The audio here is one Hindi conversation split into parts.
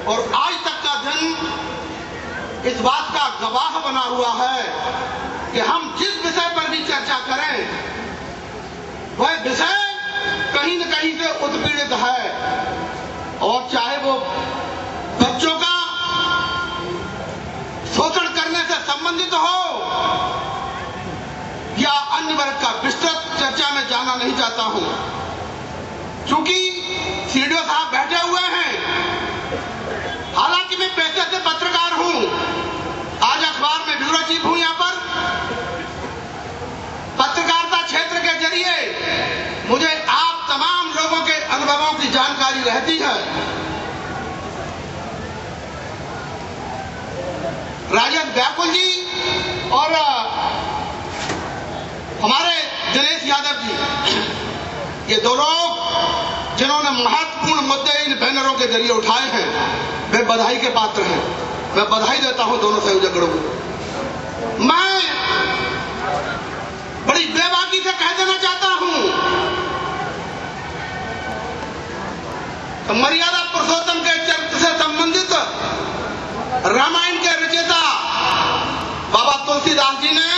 और आज तक का दिन इस बात का गवाह बना हुआ है कि हम जिस विषय पर भी चर्चा करें वह विषय कहीं न कहीं से उत्पीड़ित है, और चाहे वो बच्चों का शोषण करने से संबंधित हो या अन्य वर्ग का। विस्तृत चर्चा में जाना नहीं चाहता हूं, क्योंकि सीडीओ साहब बैठे हुए हैं। हालांकि मैं पेशे से पत्रकार हूं, आज अखबार में ब्यूरो चीफ हूं। यहां पर पत्रकारिता क्षेत्र के जरिए मुझे आप तमाम लोगों के अनुभवों की जानकारी रहती है। राजद व्याकुल जी और हमारे दिनेश यादव जी, ये दो लोग जिन्होंने महत्वपूर्ण मुद्दे इन बैनरों के जरिए उठाए हैं, वे बधाई के पात्र हैं। मैं बधाई देता हूं दोनों संयोजकों को। मैं बड़ी बेबाकी से कह देना चाहता हूं, तो मर्यादा पुरुषोत्तम के चरित्र से संबंधित रामायण के रचयिता बाबा तुलसीदास जी ने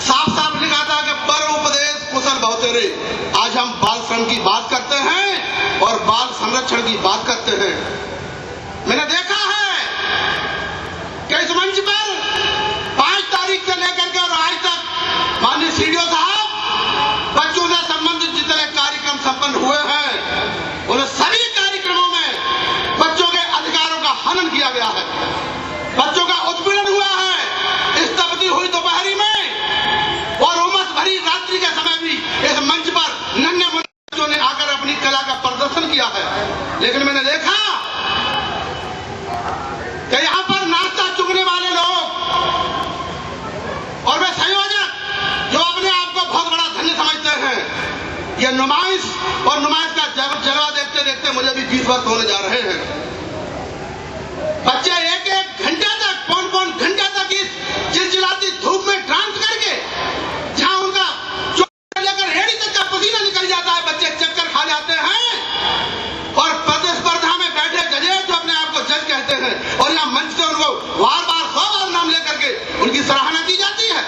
साफ साफ लिखा था कि पर उपदेश कुशल बहुत तेरे। आज हम बाल श्रम की बात करते हैं और बाल संरक्षण की बात करते हैं। मैंने देखा है कि इस मंच पर 5 तारीख से लेकर के और आज तक माननीय सीडीओ साहब बच्चों से संबंधित जितने कार्यक्रम संपन्न हुए हैं, उन सभी कार्यक्रमों में बच्चों के अधिकारों का हनन किया गया है, बच्चों का उत्पीड़न हुआ है। इस तपती हुई दोपहरी में और उमस भरी रात्रि के समय भी इस मंच पर नन्हे बच्चों ने आकर अपनी कला का प्रदर्शन किया है। लेकिन मैंने देखा कि यहां पर नाश्ता चुगने वाले लोग और वे संयोजक जो अपने आप को बहुत बड़ा धन्य समझते हैं, ये नुमाइश और नुमाइश का जलवा देखते देखते मुझे भी 20 वर्ष होने जा रहे हैं। बच्चे एक एक घंटे तक, पौन घंटे तक इस चिलचिलाती धूप में डांस करके, जहां उनका लेकर हेड़ी तक का पसीना निकल जाता है, बच्चे चक्कर खा जाते हैं और प्रतिस्पर्धा में बैठे जजेस जो अपने आप को जज कहते हैं, और यहां मंच से उनको बार बार 100 बार नाम लेकर के उनकी सराहना की जाती है।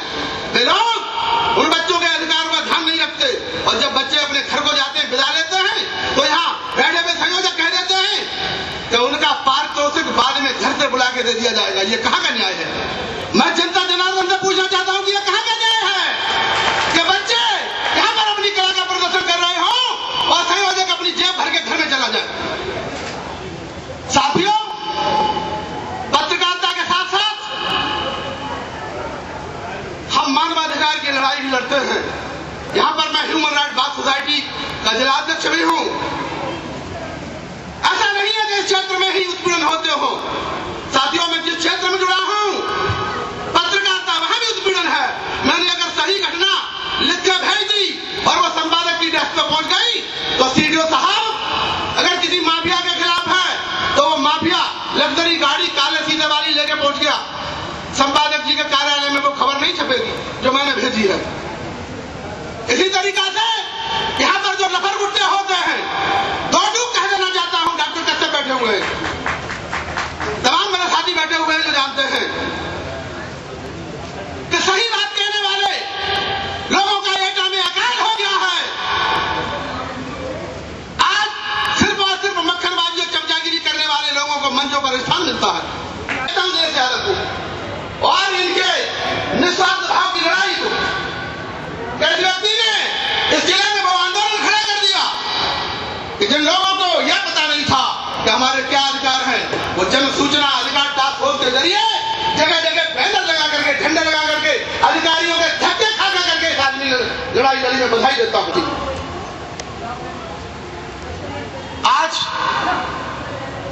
वे लोग उन बच्चों के अधिकारों का ध्यान नहीं रखते, और जब बच्चे अपने घर को जाते हैं, विदा लेते हैं, तो यहाँ बैठे हुए संयोजक कह देते हैं कि उनका पारितोषिक बाद में घर से बुला के दे दिया जाएगा। ये कहां का न्याय है? मैं जनता जनार्दन से पूछना चाहता हूं कि ये कहां का न्याय है कि बच्चे यहां पर अपनी कला का प्रदर्शन कर रहे हो और संयोजक अपनी जेब भर के घर में चला जाए। साथियों, पत्रकारिता के साथ साथ हम मानवाधिकार की लड़ाई भी लड़ते हैं। यहां पर मैं ह्यूमन राइट वॉच सोसाइटी का जिलाध्यक्ष भी हूं। ऐसा नहीं है कि इस क्षेत्र में ही उत्पीड़न होते हो। साथियों, मैं जिस क्षेत्र में जुड़ा हूं, पत्रकारिता, वहां भी उत्पीड़न है। मैंने अगर सही घटना लिख के भेज दी और वो संपादक की डेस्क पर पहुंच गई, तो सीडीओ साहब अगर किसी माफिया के खिलाफ है तो वो माफिया लग्जरी गाड़ी काले सीधे वाली लेके पहुंच गया, संपादक जी के कार्यालय में वो खबर नहीं छपेगी जो मैंने भेजी है। इसी तरीका से यहां पर जो लफर गुट्टे होते हैं, दो टूक कह देना चाहता हूं, डॉक्टर कश्यप बैठे हुए हैं, तमाम मेरे साथी बैठे हुए हैं जो जानते हैं कि सही बात कहने वाले लोगों का एटा में अकाल हो गया है। आज सिर्फ और सिर्फ मक्खनबाजी और चमचागिरी करने वाले लोगों को मंचों पर स्थान मिलता है। और इनके निस्वार्थ भाव की लड़ाई को किस व्यक्ति ने इस जिले में वो आंदोलन खड़ा कर दिया कि जिन लोगों को यह पता नहीं था कि हमारे क्या अधिकार हैं, वो जन सूचना अधिकार टास्क फोर्स के जरिए जगह जगह बैनर लगा करके, झंडे लगा करके, अधिकारियों के धक्के खा करके इस आदमी ने लड़ाई लड़ी। में बधाई देता हूं। आज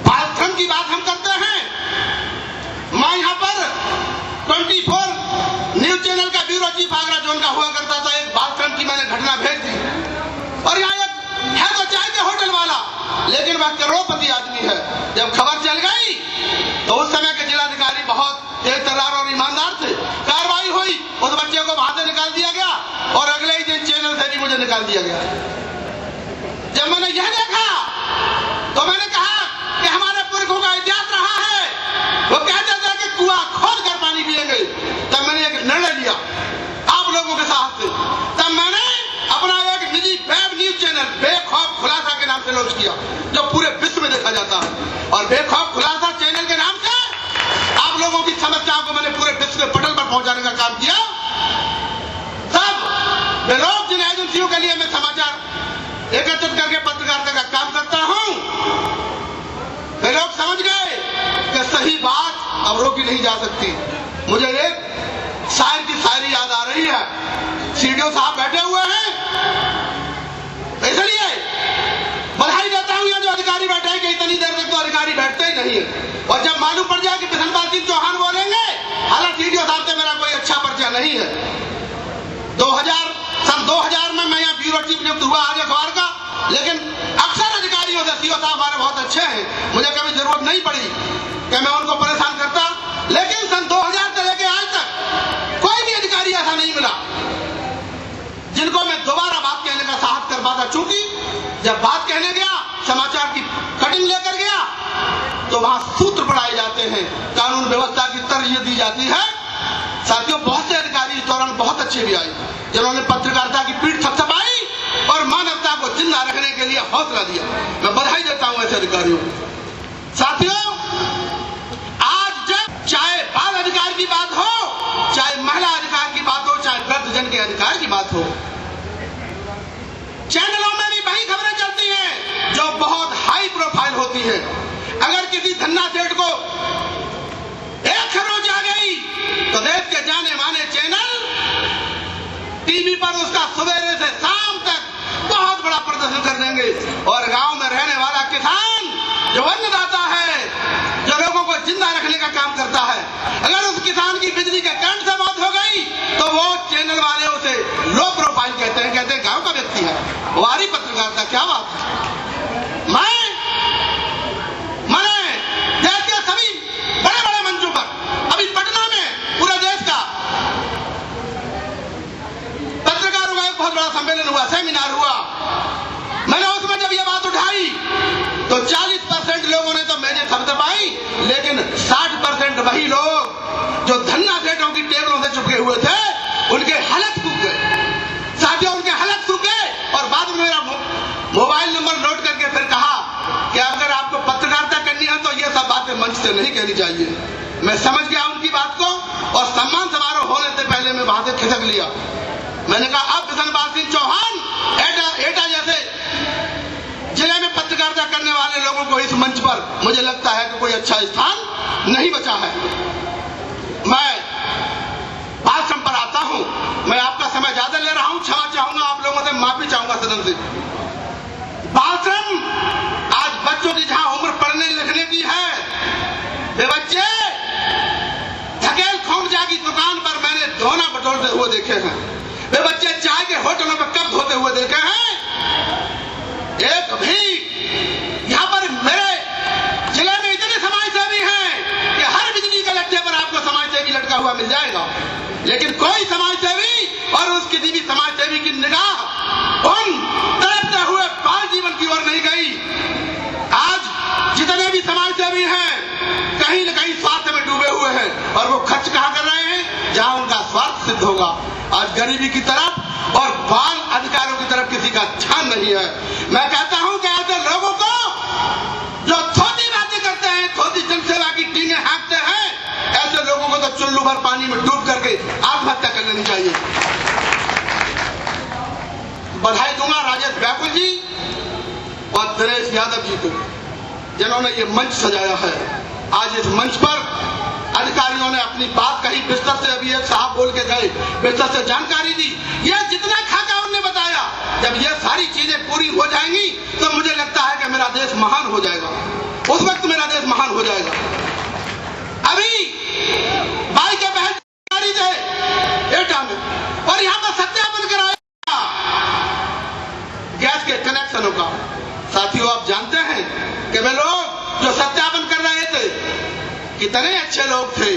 बालश्रम की बात हम करते हैं। मैं यहां पर 24 न्यूज चैनल का ब्यूरो चीफ आगरा जोन का हुआ करता था। एक बालश्रम की मैंने घटना भेज दी, और यहाँ एक है तो चाय के होटल वाला, लेकिन वह करोड़पति आदमी है। जब खबर चल गई तो उस समय के जिलाधिकारी बहुत तेज तर्रार और ईमानदार थे। कार्रवाई हुई, उस बच्चे को वहां से निकाल दिया गया और अगले ही दिन चैनल से भी मुझे निकाल दिया गया। जब मैंने यह देखा तो मैंने कहा कि हमारे पुरखों का दिया जो पूरे विश्व में देखा जाता है। और बेखौफ खुलासा चैनल के नाम से आप लोगों की समस्याओं को मैंने पूरे विश्व के पटल पर पहुंचाने का काम किया। सब वे लोग जिन एजेंसियों के लिए मैं समाचार एकत्रित करके पत्रकारिता का काम करता हूं, वे लोग समझ गए कि सही बात अब रोकी नहीं जा सकती। मुझे एक शायर की शायरी याद आ रही है। सीडीओ साहब बैठे हुए हैं, इसलिए बधाई देता हूं। यहाँ जो अधिकारी बैठे हैं कि इतनी देर तक तो अधिकारी बैठते ही नहीं है, और जब मालूम पड़ जाए कि बिशनपाल सिंह चौहान बोलेंगे, हालांकि सीडीओ साहब से मेरा कोई अच्छा परिचय नहीं है। सन 2000 में मैं यहाँ ब्यूरो चीफ नियुक्त हुआ आज अखबार का, लेकिन अक्सर अधिकारियों से सीओ साहब हमारे बहुत अच्छे हैं, मुझे कभी जरूरत नहीं पड़ी कि मैं उनको परेशान करता। लेकिन सन 2000 से लेकर आज तक कोई भी अधिकारी ऐसा नहीं मिला जिनको मैं दोबारा बात कहने का साहस कर पाता। चूंकि जब बात कहने गया, समाचार की कटिंग लेकर गया, तो वहां सूत्र पढ़ाए जाते हैं, कानून व्यवस्था की तरजीह दी जाती है। साथियों, बहुत से अधिकारी इस दौरान बहुत अच्छे भी आए जिन्होंने पत्रकारिता की पीठ थपथपाई और मानवता को जिंदा रखने के लिए हौसला दिया। मैं बधाई देता हूं ऐसे अधिकारियों को। साथियों, आज जब चाहे बाल अधिकार की बात हो, चाहे महिला अधिकार की बात हो, चाहे वृद्धजन के अधिकार की बात हो, चैनलों में भी वही खबरें चलती हैं जो बहुत हाई प्रोफाइल होती है। अगर किसी धन्ना सेठ को एक खरोच आ गई तो देश के जाने माने चैनल टीवी पर उसका सवेरे से शाम तक बहुत बड़ा प्रदर्शन कर देंगे। और गांव में रहने वाला किसान जो अन्नदाता है, जो लोगों को जिंदा रखने का काम करता है, अगर उस किसान की बिजली के करंट से मौत हो गई तो वो चैनल वाले उसे लो प्रोफाइल कहते हैं गांव का व्यक्ति है, वारी पत्रकारिता। क्या बात है। मैंने देश के सभी बड़े बड़े मंचों पर, अभी पटना में पूरे देश का पत्रकारों का एक बहुत बड़ा सम्मेलन हुआ, सेमिनार हुआ। मैंने उसमें जब ये बात उठाई तो 40% लोगों ने तो मेजे थपथपाई, लेकिन 60% वही लोग जो धन्ना सेठों की टेबलों से चुपके हुए थे, उनके हलक सूख गए। साथियों, उनके हलक सूख गए। और बाद में मेरा मोबाइल नंबर नोट करके फिर कहा कि अगर आपको पत्रकारिता करनी है तो ये सब बातें मंच से नहीं कहनी चाहिए। मैं समझ गया उनकी बात को, और सम्मान समारोह होने से पहले मैं वहां से खिसक लिया। मैंने कहा अब बिशनपाल सिंह चौहान एटा जैसे जिले में पत्रकारिता करने वाले लोगों को इस मंच पर मुझे लगता है कि कोई अच्छा स्थान नहीं बचा है। मैं भाषण पर आता हूं, मैं आपका समय ज्यादा ले रहा हूं, क्षमा चाहूंगा, आप लोगों से माफी चाहूंगा सदन से। भाषण आज बच्चों की जहां उम्र पढ़ने लिखने की है, वे बच्चे धकेल खोमचा की दुकान पर मैंने धोना बटोरते हुए देखे हैं। वे बच्चे चाय के होटलों में कप धोते हुए देखे हैं। एक भी यहां पर मेरे जिले में इतने समाजसेवी हैं कि हर बिजली के लट्ठे पर आपको समाजसेवी लटका हुआ मिल जाएगा, लेकिन कोई समाजसेवी और उस किसी भी समाजसेवी की निगाह उन तड़पते हुए बाल जीवन की ओर नहीं गई। आज जितने भी समाजसेवी हैं कहीं न कहीं स्वार्थ में डूबे हुए हैं, और वो खर्च कहां कर रहे हैं? जहां उनका स्वार्थ सिद्ध होगा। आज गरीबी की तरफ और बाल अधिकारों की तरफ किसी का ध्यान नहीं है। मैं कहता हूं कि ऐसे लोगों को जो थोड़ी बातें करते हैं, थोड़ी जनसेवा की टीमें हाँकते हैं, ऐसे लोगों को तो चुल्लू भर पानी में डूब करके आत्महत्या कर लेनी चाहिए। बधाई दूंगा राजेश व्याकुल जी और दिनेश यादव जी को, जिन्होंने ये मंच सजाया है। आज इस मंच पर अधिकारियों ने अपनी बात कही, बिस्तर से अभी एक साहब बोल के गए, बिस्तर से जानकारी दी। यह जितना खाका उन्होंने बताया, जब ये सारी चीजें पूरी हो जाएंगी तो मुझे लगता है कि मेरा देश महान हो जाएगा। उस वक्त मेरा देश महान हो जाएगा। अभी भाई के बहन थे एटा में, और यहां पर सत्यापन कराया गैस के कनेक्शनों का। साथियों, आप जानते हैं कि वे लोग जो सत्यापन कर रहे थे कितने अच्छे लोग थे।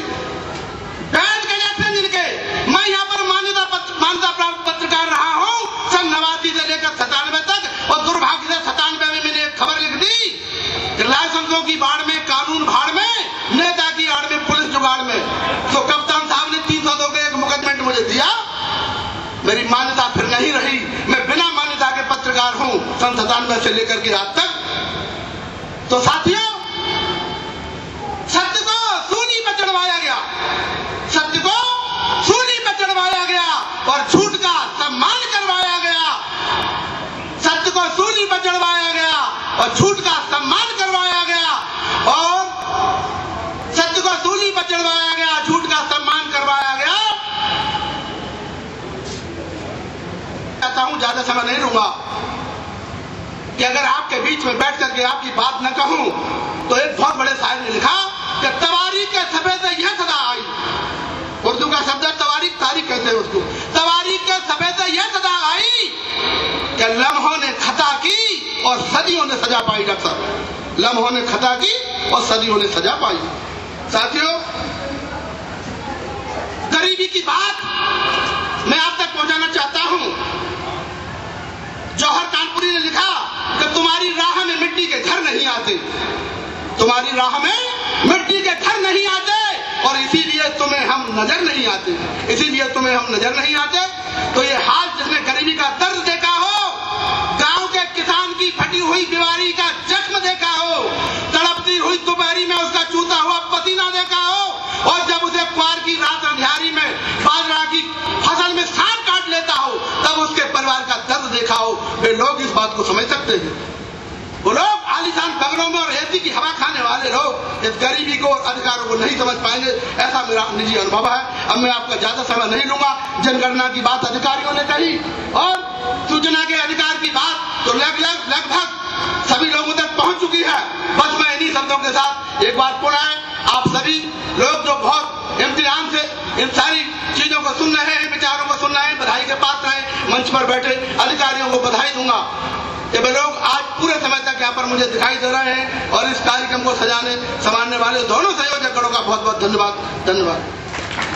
बैंक कनेक्शन जिनके, मैं यहाँ पर मान्यता प्राप्त पत्रकार रहा हूँ सन 89 से लेकर 97 तक, और दुर्भाग्य से 97 में मैंने एक खबर लिख दी कि लाइसेंसों की बाढ़ में, कानून भाड़ में, नेता की आड़ में, पुलिस जुगाड़ में। तो कप्तान साहब ने 302 के एक मुकदमेंट मुझे दिया, मेरी मान्यता फिर नहीं रही। मैं बिना मान्यता के पत्रकार हूँ सन 97 से लेकर के आज तक। तो साथियों, सत्य को सूली पर चढ़वाया गया, सत्य को सूली पर चढ़वाया गया और झूठ का सम्मान करवाया गया। सत्य को सूली पर चढ़वाया गया और झूठ का सम्मान करवाया गया, और सत्य को सूली पर चढ़वाया गया, झूठ का सम्मान करवाया गया। कहता हूं, ज्यादा समय नहीं लूंगा कि अगर आपके बीच में बैठ करके आपकी बात न कहूं तो एक बहुत बड़े शायर ने लिखा कि तवारीख के सफेद यह सदा आई, उर्दू का शब्द है तवारीख, तारीख कहते हैं उसको। तवारीख के सफेद यह सदा आई कि लम्हों ने खता की और सदियों ने सजा पाई। डॉक्टर साहब, लम्हों ने खता की और सदियों ने सजा पाई। साथियों, गरीबी की बात मैं आप तक पहुंचाना चाहता हूं। जौहर कानपुरी ने लिखा कि तुम्हारी राह में मिट्टी के घर नहीं आते, तुम्हारी राह में मिट्टी के घर नहीं आते, और इसीलिए तुम्हें हम नजर नहीं आते, इसीलिए तुम्हें हम नजर नहीं आते। तो ये हाल जिसने गरीबी का दर्द देखा हो, गांव के किसान की फटी हुई बीमारी का जख्म देखा हो, तड़पती हुई दोपहरी में उसका चूता हुआ पसीना देखा हो, और जब उसे क्वार की रात अंधियारी में बाजरा की फसल में सांप काट लेता हो, तब उसके परिवार का दर्द देखा हो, वे लोग इस बात को समझ सकते हैं। वो लोग आलीशान बंगलों में और एसी की हवा खाने वाले लोग इस गरीबी को और अधिकारों को नहीं समझ पाएंगे, ऐसा मेरा निजी अनुभव है। अब मैं आपका ज्यादा समय नहीं लूंगा। जनगणना की बात अधिकारियों ने कही और सूचना के अधिकार की बात तो लगभग सभी लोगों तक पहुंच चुकी है। बस मैं इन्हीं शब्दों के साथ एक बार पुनः आप सभी लोग जो बहुत इम्तिहान से इन सारी चीजों को सुन रहे हैं, विचारों को सुन रहे हैं, बधाई के पात्र हैं, मंच पर बैठे अधिकारियों को बधाई दूंगा कि वे लोग आज पूरे समय तक यहाँ पर मुझे दिखाई दे रहे हैं, और इस कार्यक्रम को सजाने संभालने वाले दोनों संयोजकों का बहुत बहुत धन्यवाद। धन्यवाद,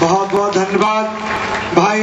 बहुत बहुत धन्यवाद भाई।